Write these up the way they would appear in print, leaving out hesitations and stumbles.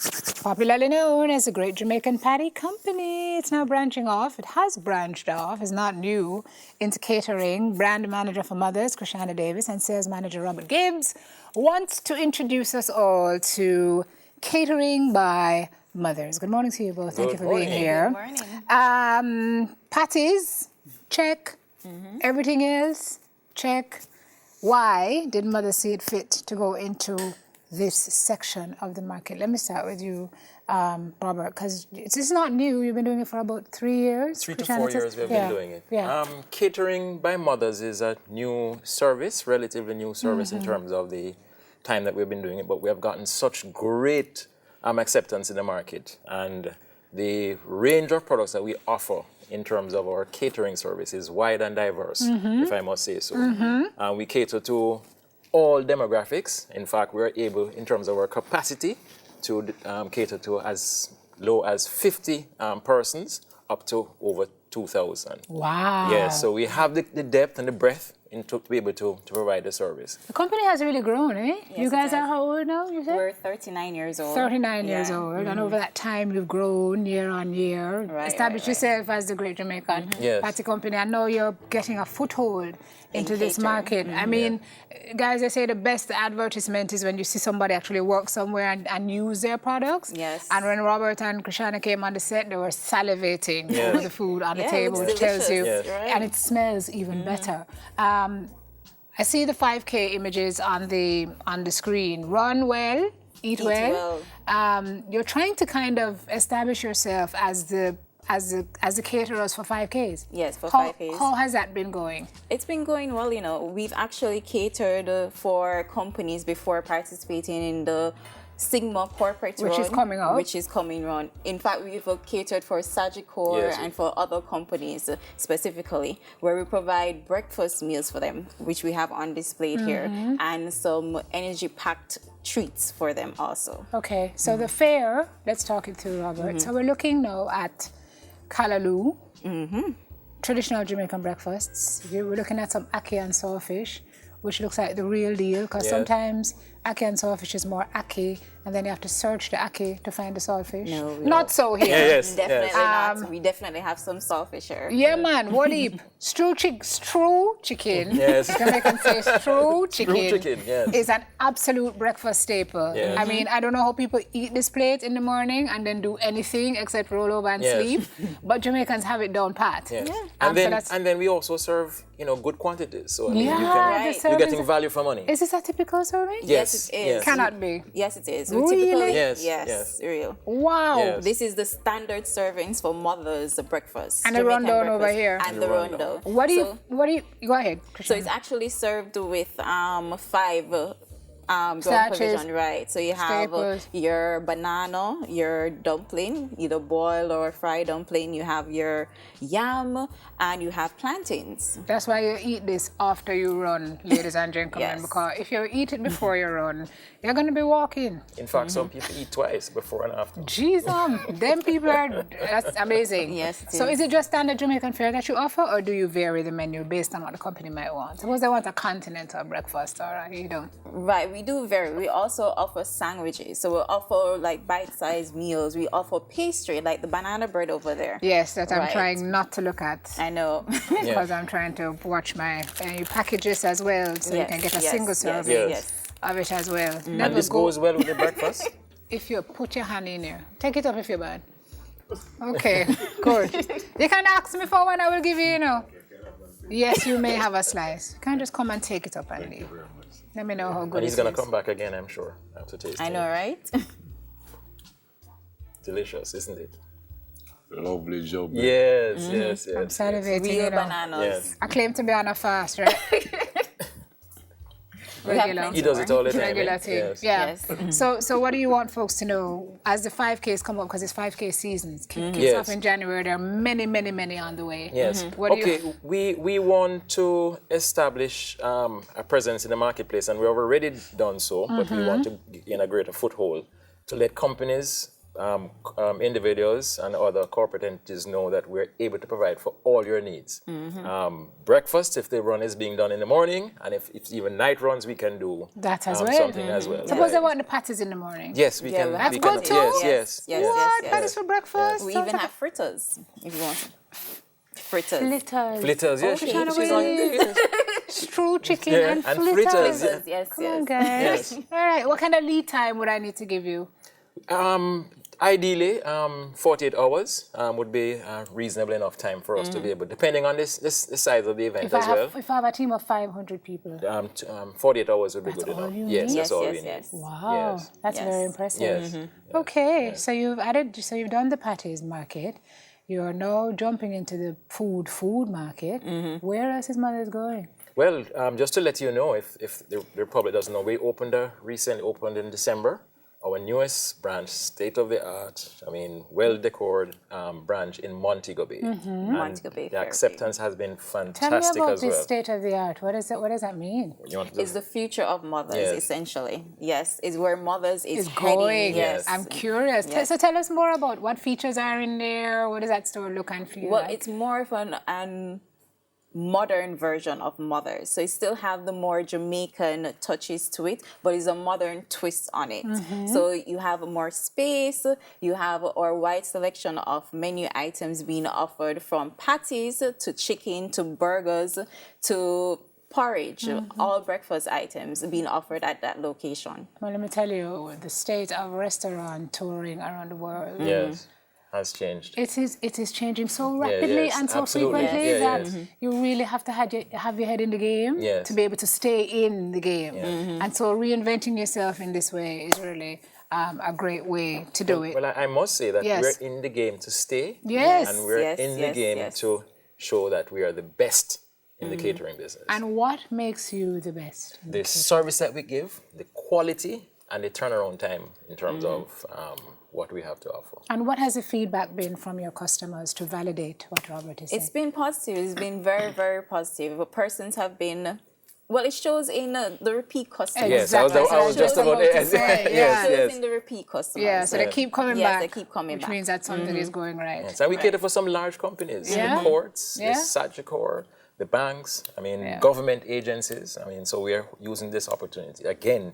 Popularly known as the Great Jamaican Patty Company, it's now branching off. It has branched off, it's not new, into catering. Brand manager for Mothers, Christiana Davis, and sales manager Robert Gibbs wants to introduce us all to catering by mothers. Good morning to you both. Thank you for being here. Good morning. Patties, check. Everything else, check. Why did mothers see it fit to go into this section of the market? Let me start with you, Robert, because it's not new. You've been doing it for about 3 years. 3 to 4 years we've been doing it. Yeah. Catering by mothers is a new service, relatively new service in terms of the time that we've been doing it, but we have gotten such great acceptance in the market, and the range of products that we offer in terms of our catering service is wide and diverse, if I must say so. We cater to all demographics. In fact, we're able, in terms of our capacity, to cater to as low as 50 persons up to over 2,000. Wow. Yeah, so we have the depth and the breadth to be able to provide the service. The company has really grown, eh? Yes, You guys it are has. how old now, you said? We're 39 years old. 39 years old, and over that time you've grown year on year, established yourself as the Great Jamaican Yes. Patty Company. I know you're getting a foothold into this catering. market. I mean, guys, they say the best advertisement is when you see somebody actually work somewhere and use their products. Yes. And when Robert and Christiana came on the set, they were salivating over the food on the Yeah, it table, looks which tells you, delicious, right? and it smells even better. I see the 5K images on the screen. Run well, eat well. You're trying to kind of establish yourself as the caterers for 5Ks. Yes, for How 5Ks. How has that been going? It's been going well, you know. We've actually catered for companies before participating in the Sigma corporate Which run, is coming up. Which is coming on. In fact, we've catered for Sagicor Yes. and for other companies specifically, where we provide breakfast meals for them, which we have on display here, and some energy-packed treats for them also. Okay, so the fare, let's talk it through, Robert. So we're looking now at Callaloo, traditional Jamaican breakfasts. We're looking at some ackee and sawfish, which looks like the real deal, because sometimes ackee and sawfish is more ackee, and then you have to search the ackee to find the saltfish. No, we Not so here. Yes, Definitely yes. not. We definitely have some saltfish here. Yeah, man, what heap? Stew chicken. Yes. Jamaican say stew chicken. chicken, yes. Is an absolute breakfast staple. Yes. I mean, I don't know how people eat this plate in the morning and then do anything except roll over and Yes. sleep, but Jamaicans have it down pat. Yes. So And then that's- and then we also serve, good quantities. So I mean, Yeah, you the can, you're service- getting value for money. Is this a typical serving? Yes, it is. yes. Cannot be. Yes, it is. Really? Typically, Yes, yes, yes. real. Wow. Yes. This is the standard servings for mothers' breakfast. And the Jamaican rundown over breakfast. here. And the rundown. What do you go ahead, So Christian. it's actually served with 5 ground Starches, provision, right? So you have staples. your banana, your dumpling, either boiled or fried dumpling. You have your yam, and you have plantains. That's why you eat this after you run, ladies and gentlemen, Yes. because if you eat it before you run, you're going to be walking. In fact, some people eat twice, before and after. Jeez, them people are, that's amazing. Yes, it So is. is it just standard Jamaican fare that you offer, or do you vary the menu based on what the company might want? Suppose they want a continental breakfast, or you don't. Right, we do vary. We also offer sandwiches. So we offer like bite-sized meals. We offer pastry, like the banana bread over there. Yes, that I'm Right. trying not to look at. I know. Because I'm trying to watch my packages as well, so you Yes, can get a yes, single yes, serving yes. of it as well. And Never this go goes well with the breakfast. if you put your hand in there. Take it up if you're bad. Okay, good. You can ask me for one, I will give you, Yes, you may have a slice. You can just come and take it up and leave. Let me know how good And he's it going is. to come back again, I'm sure, after tasting I know, it. right? Delicious, isn't it? Lovely job. Yes, yes, I'm yes. salivating, Real bananas. Yes. I claim to be on a fast, right? We have Regular. plenty He does it all the time. Regular eh? thing. Yes. Yeah. Yes. So what do you want folks to know as the 5Ks come up, because it's 5K seasons. Kicks Yes. off in January. There are many, many, many on the way. Yes. What do Okay, you? we want to establish a presence in the marketplace, and we've already done so, but we want to gain a greater foothold to let companies individuals and other corporate entities know that we're able to provide for all your needs. Breakfast, if the run is being done in the morning, and if even night runs, we can do That as well. something as well. Suppose they Right. want the patties in the morning. Yes, we Yeah, can. we have we good can. too? Yes. What? Yes. Patties for breakfast? We Sounds even like have fritters if you want. Fritters. Flitters. Flitters, yes. Okay. She's on. Strew chicken Yeah, and and flitters. fritters, yeah. Yes, Come yes. on, guys. Yes. All right. What kind of lead time would I need to give you? Ideally, 48 hours would be reasonable enough time for us to be able, depending on this size of the event If I as well. have a team of 500 people. 48 hours would be good all enough. you Yes, need? that's all we need. Yes. Wow, Yes. that's Yes. very impressive. Yes. Okay, so you've done the Patties market. You're now jumping into the food market. Where else is Mother's going? Well, just to let you know, if the public doesn't know, we recently opened in December, our newest branch, state-of-the-art, well-decorated branch in Montego Bay. And Montego Bay, the Fairview. acceptance has been Tell me fantastic about as this well. state of the art. What does that mean? You want to It's the future of mothers, Yes. essentially. Yes, it's where mothers is It's heading. going. Yes. I'm curious. Yes. So tell us more about what features are in there. What does that store look and feel Well, like? it's more of an modern version of mothers. So it still have the more Jamaican touches to it, but it's a modern twist on it. So you have more space, you have our wide selection of menu items being offered, from patties to chicken to burgers to porridge, all breakfast items being offered at that location. Well, let me tell you, the state of restaurant touring around the world. Yes, has changed. It is changing so rapidly yes, and so absolutely. frequently Yeah, that yes. you really have to have your head in the game Yes. to be able to stay in the game. And so reinventing yourself in this way is really a great way to do it. Well, I must say that Yes. we're in the game to stay. Yes. And we're Yes, in the yes, game yes. to show that we are the best in the catering business. And what makes you the best? The service that we give, the quality, and the turnaround time in terms of what we have to offer. And what has the feedback been from your customers to validate what Robert is saying? It's been positive. It's been very, very positive. The persons have been, well, it shows in the repeat customers. Yes, I was Exactly. just about to to say. It Yeah. shows in the repeat customers. Yeah, so they keep coming Yes, back. they keep coming which back. means that something is going right. Yes, and we cater for some large companies, Yeah. the courts, Yeah. the Sagicor, the banks, government agencies. So we are using this opportunity again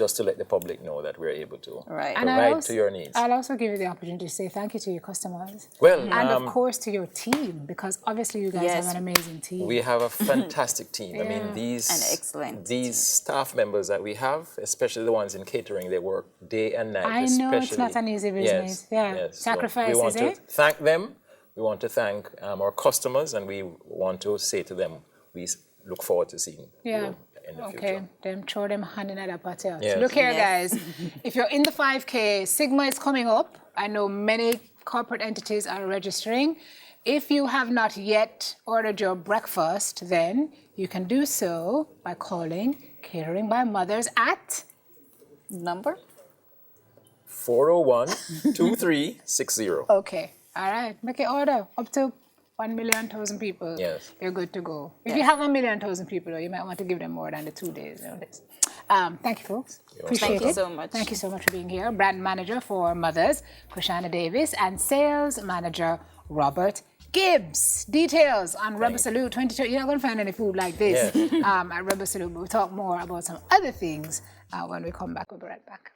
just to let the public know that we're able to Right. And provide to your needs. I'll also give you the opportunity to say thank you to your customers. Well, And of course to your team, because obviously you guys Yes. have an amazing team. we have a fantastic team. These An excellent these staff members that we have, especially the ones in catering, they work day and night. I know it's not especially- an easy business. Yes, Yeah. yes. So Sacrifices, we want to eh? thank them. We want to thank our customers, and we want to say to them, we look forward to seeing Yeah. you in the Okay, future. them throw them hand in that party. Yes. Look here, Yes. guys. If you're in the 5K, Sigma is coming up. I know many corporate entities are registering. If you have not yet ordered your breakfast, then you can do so by calling Catering by Mothers at Number? 401-2360. Okay. All right. Make an order up to 1,000,000 people. Yes. You're good to go. If you have 1,000,000 people, though, you might want to give them more than the 2 days notice. Thank you, folks. Appreciate Thank you it. so much. Thank you so much for being here. Brand manager for Mothers, Krishana Davis, and sales manager, Robert Gibbs. Details on Rubber Salute 22. You're not going to find any food like this Yes. at Rubber Salute, but we'll talk more about some other things when we come back. We'll be right back.